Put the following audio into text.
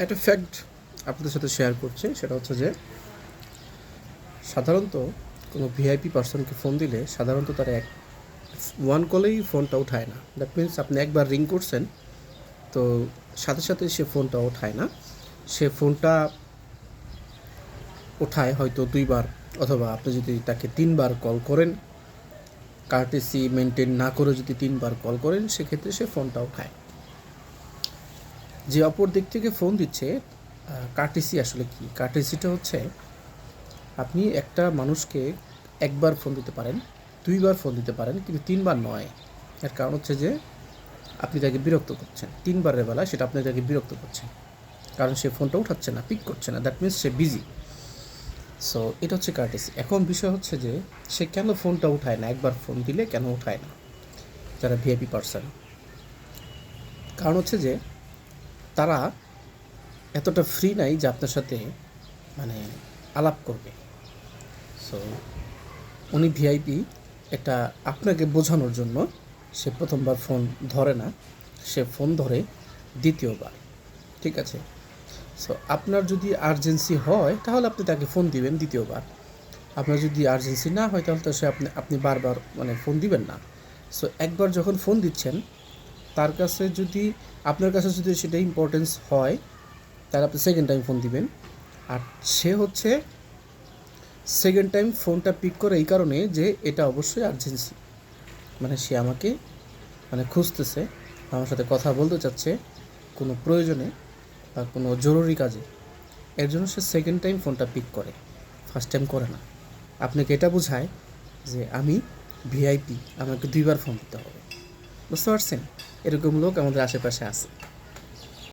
একটা ফ্যাক্ট আপনাদের সাথে শেয়ার করছি, সেটা হচ্ছে যে সাধারণত কোনো ভিআইপি পার্সনকে ফোন দিলে সাধারণত তারা ওয়ান কলেই ফোনটা উঠায় না। দ্যাট মিনস আপনি একবার রিং করছেন, তো সাথে সাথে সে ফোনটা ওঠায় না। সে ফোনটা ওঠায় হয়তো 2 বার, অথবা আপনি যদি তাকে 3 বার কল করেন, কার্টেসি মেনটেন না করে যদি 3 বার কল করেন, সেক্ষেত্রে সে ফোনটা ওঠায়। যে অপর দিক থেকে ফোন দিচ্ছে, কার্টেসি আসলে কি? কার্টেসিটা হচ্ছে আপনি একটা মানুষকে একবার ফোন দিতে পারেন, 2 বার ফোন দিতে পারেন, কিন্তু 3 বার নয়। এর কারণ হচ্ছে যে আপনি তাকে বিরক্ত করছেন। 3বারের বেলা সেটা আপনি তাকে বিরক্ত করছেন, কারণ সে ফোনটা উঠাচ্ছে না, পিক করছে না। That means say busy. So এটা হচ্ছে কার্টেসি। এখন বিষয় হচ্ছে যে সে কেন ফোনটা উঠায় না, একবার ফোন দিলে কেন উঠায় না যারা ভিআইপি পার্সন? কারণ হচ্ছে যে তারা এতটা ফ্রি নাই যে আপনার সাথে মানে আলাপ করবে। সো উনি ভিআইপি, এটা আপনাকে বোঝানোর জন্য সে প্রথমবার ফোন ধরে না, সে ফোন ধরে দ্বিতীয়বার। ঠিক আছে? সো আপনার যদি আর্জেন্সি হয় তাহলে আপনি তাকে ফোন দিবেন দ্বিতীয়বার। আপনার যদি আর্জেন্সি না হয় তাহলে তো সে আপনি বারবার ফোন দিবেন না। সো একবার যখন ফোন দিচ্ছেন, তার কাছে যদি আপনার কাছে যদি সেটা ইম্পর্টেন্স হয়, তাহলে আপনি সেকেন্ড টাইম ফোন দিবেন। আর সে হচ্ছে সেকেন্ড টাইম ফোনটা পিক করে এই কারণে যে এটা অবশ্যই আর্জেন্সি, সে আমাকে খুঁজতেছে, আমার সাথে কথা বলতে চাচ্ছে কোনো প্রয়োজনে বা কোনো জরুরি কাজে। এর জন্য সে সেকেন্ড টাইম ফোনটা পিক করে, ফার্স্ট টাইম করে না। আপনাকে এটা বোঝায় যে আমি ভিআইপি, আমাকে 2বার ফোন দিতে হবে। বুঝতে পারছেন? এরকম লোক আমাদের আশেপাশে আছে।